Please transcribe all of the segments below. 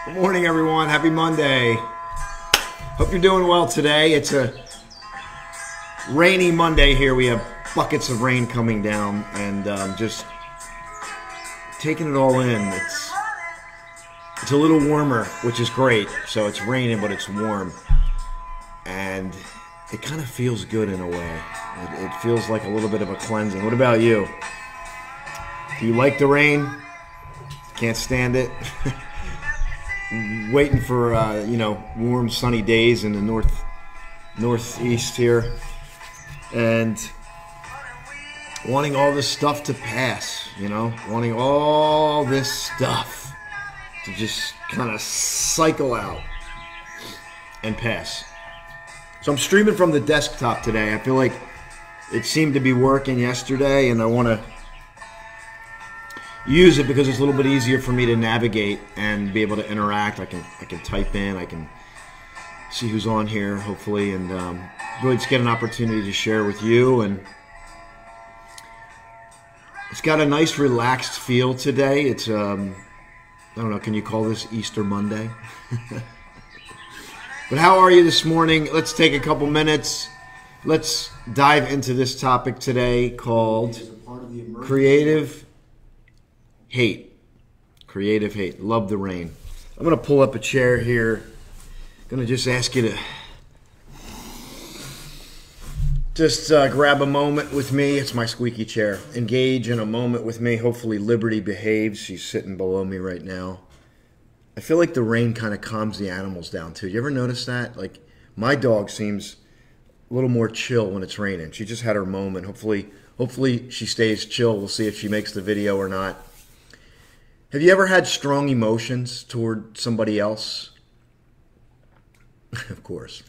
Good morning, everyone. Happy Monday. Hope you're doing well today. It's a rainy Monday here. We have buckets of rain coming down and just taking it all in. It's a little warmer, which is great. So it's raining, but it's warm. And it kind of feels good in a way. It feels like a little bit of a cleansing. What about you? Do you like the rain? Can't stand it? Waiting for warm sunny days in the northeast here, and wanting all this stuff to pass, wanting all this stuff to just kind of cycle out and pass. So I'm streaming from the desktop today. I feel like it seemed to be working yesterday, and I want to use it because it's a little bit easier for me to navigate and be able to interact. I can type in, I can see who's on here, hopefully, and really just get an opportunity to share with you. And it's got a nice relaxed feel today. It's I don't know, can you call this Easter Monday? But how are you this morning? Let's take a couple minutes. Let's dive into this topic today called creative hate. Creative hate. Love the rain. I'm going to pull up a chair here. I'm going to just ask you to just grab a moment with me. It's my squeaky chair. Engage in a moment with me. Hopefully Liberty behaves. She's sitting below me right now. I feel like the rain kind of calms the animals down too. You ever notice that? Like, my dog seems a little more chill when it's raining. She just had her moment. Hopefully she stays chill. We'll see if she makes the video or not. Have you ever had strong emotions toward somebody else? Of course.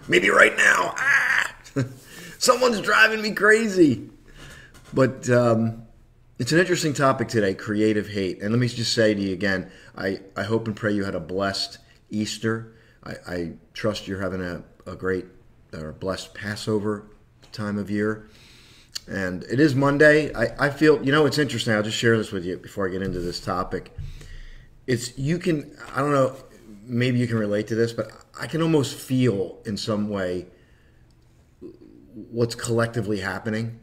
Maybe right now. Someone's driving me crazy. But it's an interesting topic today, creative hate. And let me just say to you again, I hope and pray you had a blessed Easter. I trust you're having a great or blessed Passover time of year. And it is Monday. I feel, it's interesting. I'll just share this with you before I get into this topic. I don't know, maybe you can relate to this, but I can almost feel in some way what's collectively happening.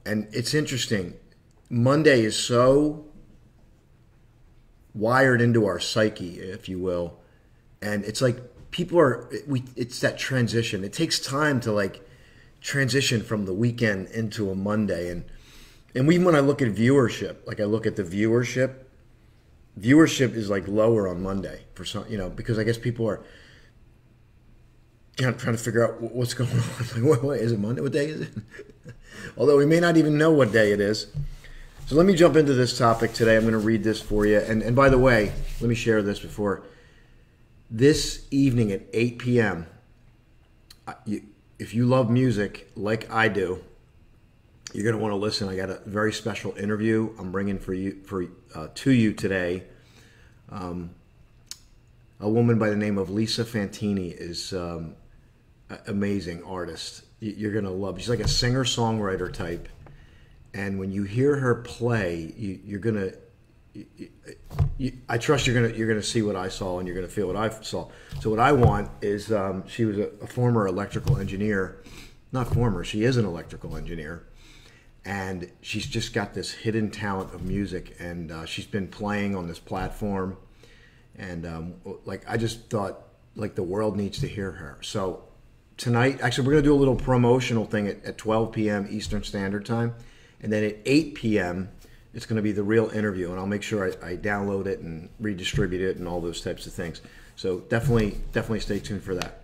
And it's interesting. Monday is so wired into our psyche, if you will. And it's like it's that transition. It takes time to transition from the weekend into a Monday, and even when I look at viewership, I look at the viewership is lower on Monday for some, because I guess people are kind of trying to figure out what's going on. What is it, Monday? What day is it? Although we may not even know what day it is. So let me jump into this topic today. I'm going to read this for you, and by the way, let me share this before this evening at 8 p.m. If you love music like I do, you're going to want to listen. I got a very special interview I'm bringing to you today. A woman by the name of Lisa Fantini is an amazing artist. You're going to love. She's like a singer-songwriter type, and when you hear her play, you're going to. I trust you're gonna see what I saw, and you're gonna feel what I saw. So what I want is she was a former electrical engineer, not former. She is an electrical engineer, and she's just got this hidden talent of music, and she's been playing on this platform, and I just thought the world needs to hear her. So tonight, actually, we're gonna do a little promotional thing at 12 p.m. Eastern Standard Time, and then at 8 p.m. it's going to be the real interview, and I'll make sure I download it and redistribute it and all those types of things. So definitely stay tuned for that.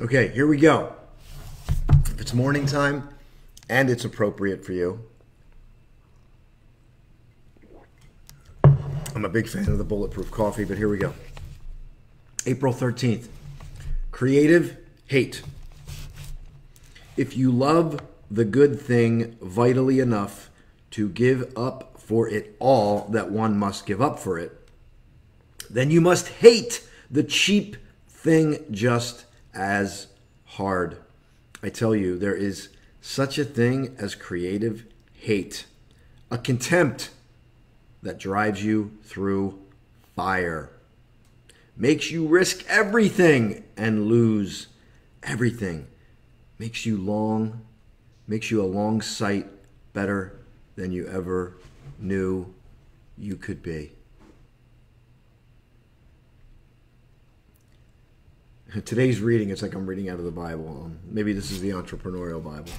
Okay, here we go. If it's morning time and it's appropriate for you, I'm a big fan of the Bulletproof Coffee, but here we go. April 13th, creative hate. If you love the good thing vitally enough to give up for it all that one must give up for it, then you must hate the cheap thing just as hard. I tell you, there is such a thing as creative hate, a contempt that drives you through fire. makes you risk everything and lose everything, makes you a long sight better than you ever knew you could be. Today's reading, it's like I'm reading out of the Bible. Maybe this is the Entrepreneurial Bible.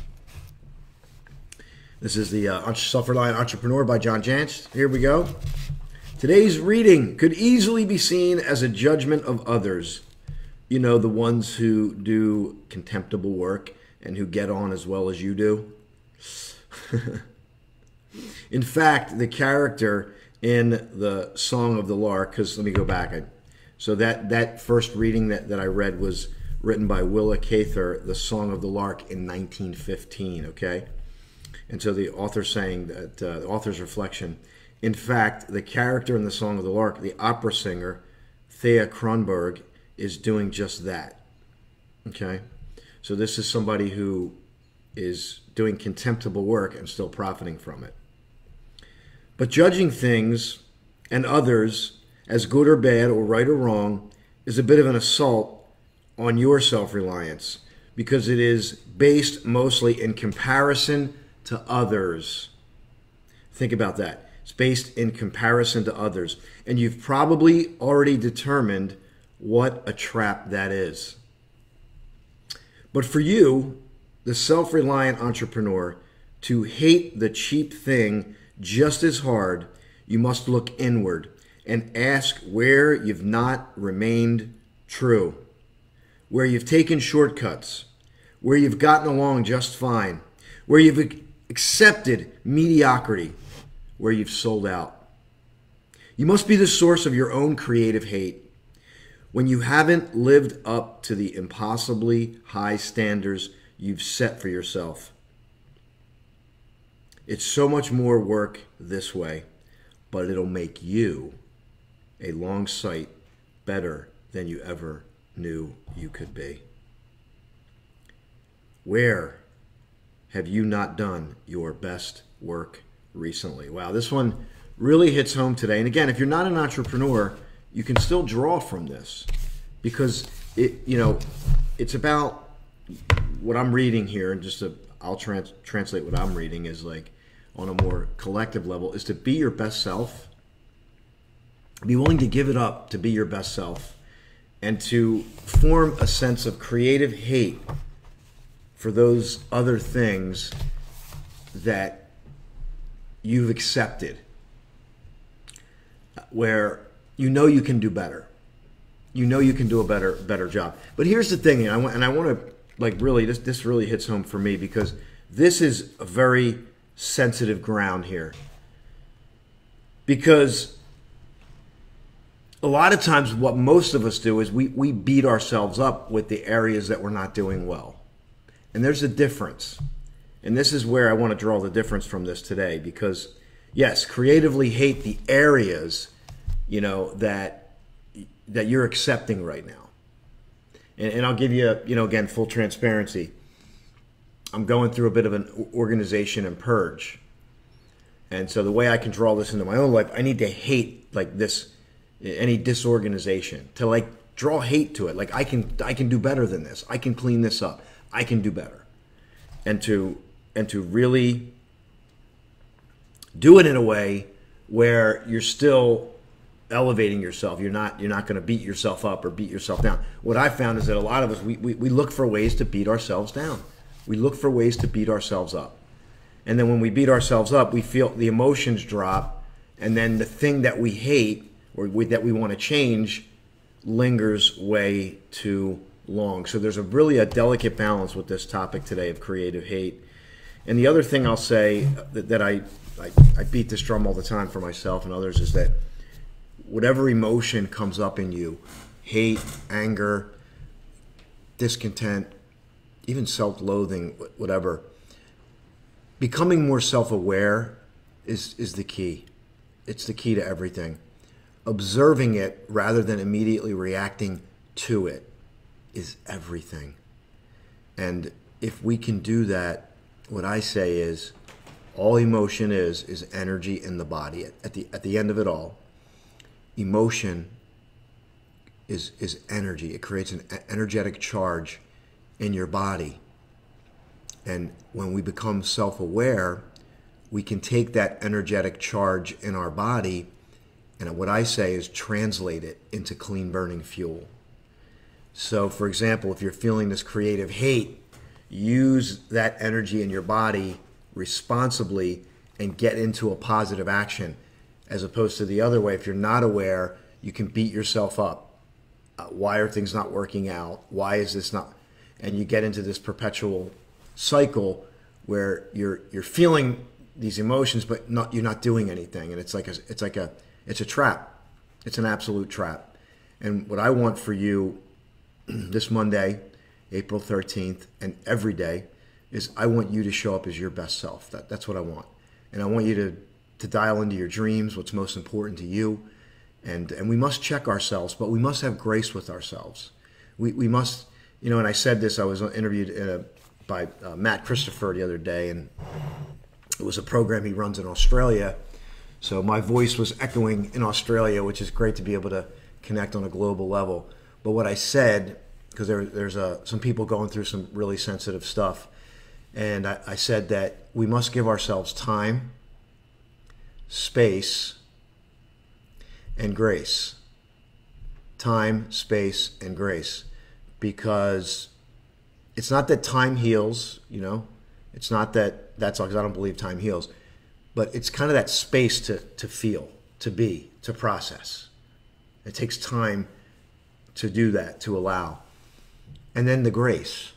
This is the Self-Reliant Entrepreneur by John Jantsch. Here we go. Today's reading could easily be seen as a judgment of others. You know, the ones who do contemptible work and who get on as well as you do. In fact, the character in the Song of the Lark, because let me go back. So that first reading that I read was written by Willa Cather, The Song of the Lark in 1915, okay? And so the author's saying that, the author's reflection, in fact, the character in The Song of the Lark, the opera singer, Thea Kronberg, is doing just that, okay? So this is somebody who is doing contemptible work and still profiting from it. But judging things and others as good or bad or right or wrong is a bit of an assault on your self-reliance because it is based mostly in comparison to others. Think about that. It's based in comparison to others. And you've probably already determined what a trap that is. But for you, the self-reliant entrepreneur, to hate the cheap thing just as hard, you must look inward and ask where you've not remained true, where you've taken shortcuts, where you've gotten along just fine, where you've accepted mediocrity, where you've sold out. You must be the source of your own creative hate. When you haven't lived up to the impossibly high standards you've set for yourself. It's so much more work this way, but it'll make you a long sight better than you ever knew you could be. Where have you not done your best work recently? Wow, this one really hits home today. And again, if you're not an entrepreneur, you can still draw from this because it's about what I'm reading here, and I'll translate what I'm reading is like on a more collective level, is to be your best self. Be willing to give it up to be your best self and to form a sense of creative hate for those other things that you've accepted, where you know you can do better. You know you can do a better job. But here's the thing, and I want to really, this really hits home for me because this is a very sensitive ground here. Because a lot of times what most of us do is we beat ourselves up with the areas that we're not doing well. And there's a difference. And this is where I want to draw the difference from this today because, yes, creatively hate the areas, that you're accepting right now. And I'll give you, again, full transparency. I'm going through a bit of an organization and purge. And so the way I can draw this into my own life, I need to hate like this, any disorganization, to draw hate to it. Like I can do better than this. I can clean this up. I can do better. And to really do it in a way where you're still elevating yourself. You're not going to beat yourself up or beat yourself down. What I found is that a lot of us, we look for ways to beat ourselves down. We look for ways to beat ourselves up. And then when we beat ourselves up, we feel the emotions drop, and then the thing that we hate or that we want to change lingers way too long. So there's really a delicate balance with this topic today of creative hate. And the other thing I'll say that I beat this drum all the time for myself and others is that whatever emotion comes up in you, hate, anger, discontent, even self-loathing, whatever, becoming more self-aware is the key. It's the key to everything. Observing it rather than immediately reacting to it is everything. And if we can do that, what I say is all emotion is energy in the body. At the end of it all, emotion is energy. It creates an energetic charge in your body. And when we become self-aware, we can take that energetic charge in our body, and what I say is translate it into clean burning fuel. So for example, if you're feeling this creative hate, use that energy in your body responsibly and get into a positive action, as opposed to the other way. If you're not aware, you can beat yourself up. Why are things not working out? Why is this not? And you get into this perpetual cycle where you're feeling these emotions, but you're not doing anything, and it's a trap. It's an absolute trap. And what I want for you this Monday, April 13th, and every day, is I want you to show up as your best self. That's what I want, and I want you to dial into your dreams, what's most important to you, and we must check ourselves, but we must have grace with ourselves. We must, and I said this. I was interviewed by Matt Christopher the other day, and it was a program he runs in Australia. So my voice was echoing in Australia, which is great to be able to connect on a global level. But what I said, because there's some people going through some really sensitive stuff, and I said that we must give ourselves time, space, and grace. Time, space, and grace. Because it's not that time heals, It's not that's all, because I don't believe time heals. But it's kind of that space to feel, to be, to process. It takes time to do that, to allow. And then the grace.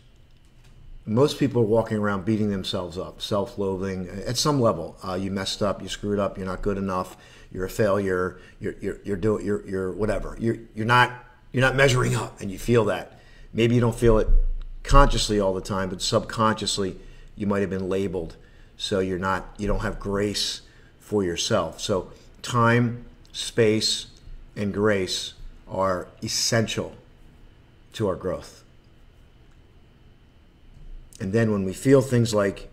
Most people are walking around beating themselves up, self-loathing at some level. You messed up, you screwed up, you're not good enough, you're a failure, you're whatever. You're not measuring up, and you feel that. Maybe you don't feel it consciously all the time, but subconsciously you might have been labeled. So you don't have grace for yourself. So time, space, and grace are essential to our growth. And then when we feel things like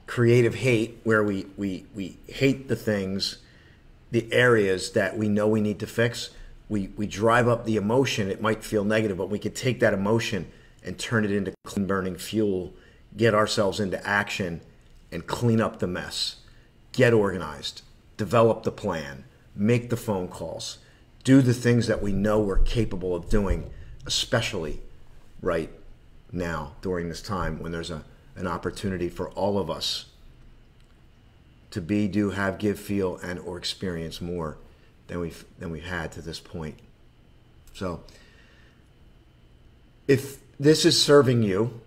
creative hate, where we hate the things, the areas that we know we need to fix, we drive up the emotion. It might feel negative, but we could take that emotion and turn it into clean burning fuel, get ourselves into action, and clean up the mess. Get organized, develop the plan, make the phone calls, do the things that we know we're capable of doing, especially right now during this time when there's an opportunity for all of us to be, do, have, give, feel, and or experience more than we've had to this point. So if this is serving you,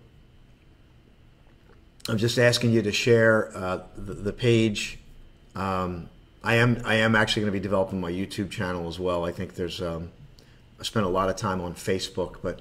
I'm just asking you to share the page. I am actually going to be developing my YouTube channel as well. I think there's I spent a lot of time on Facebook, but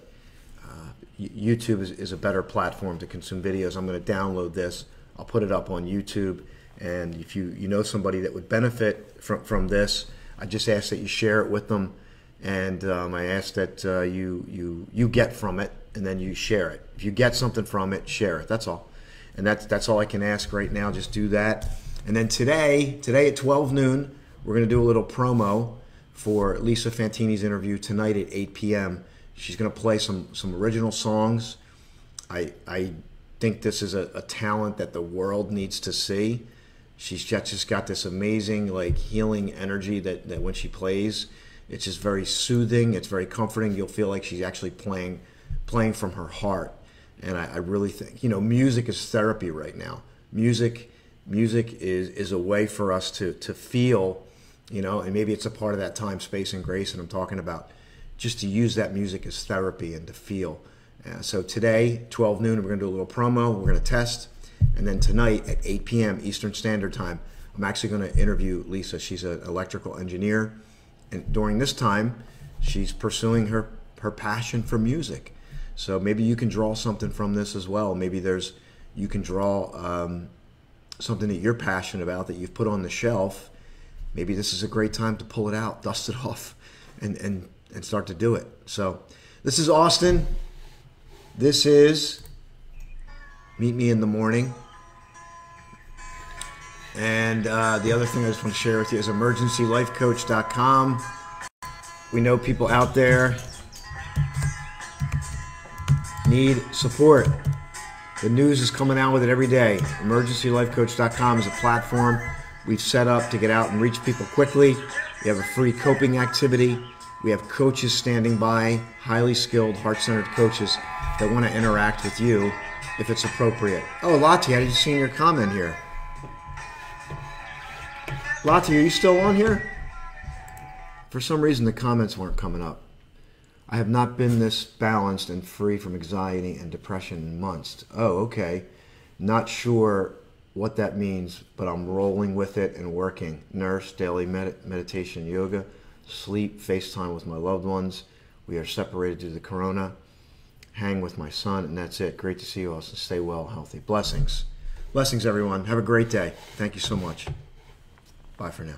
YouTube is a better platform to consume videos. I'm going to download this. I'll put it up on YouTube, and if you know somebody that would benefit from this, I just ask that you share it with them, and I ask that you get from it, and then you share it. If you get something from it, share it. That's all. And that's all I can ask right now. Just do that. And then today at 12 noon, we're going to do a little promo for Lisa Fantini's interview tonight at 8 p.m. She's going to play some original songs. I think this is a talent that the world needs to see. She's just got this amazing healing energy that when she plays, it's just very soothing. It's very comforting. You'll feel like she's actually playing from her heart. And I really think, music is therapy right now. Music is a way for us to feel, and maybe it's a part of that time, space, and grace that I'm talking about, just to use that music as therapy and to feel. So today, 12 noon, we're going to do a little promo. We're going to test. And then tonight at 8 p.m. Eastern Standard Time, I'm actually going to interview Lisa. She's an electrical engineer. And during this time, she's pursuing her passion for music. So maybe you can draw something from this as well. Maybe you can draw something that you're passionate about that you've put on the shelf. Maybe this is a great time to pull it out, dust it off, and start to do it. So this is Austin. This is Meet Me in the Morning. And the other thing I just want to share with you is emergencylifecoach.com. We know people out there need support. The news is coming out with it every day. EmergencyLifeCoach.com is a platform we've set up to get out and reach people quickly. We have a free coping activity. We have coaches standing by, highly skilled, heart-centered coaches that want to interact with you if it's appropriate. Oh, Lati, I just seen your comment here. Lati, are you still on here? For some reason, the comments weren't coming up. I have not been this balanced and free from anxiety and depression in months. Oh, okay. Not sure what that means, but I'm rolling with it and working. Nurse, daily meditation, yoga, sleep, FaceTime with my loved ones. We are separated due to the corona. Hang with my son, and that's it. Great to see you all. So stay well, healthy. Blessings. Blessings, everyone. Have a great day. Thank you so much. Bye for now.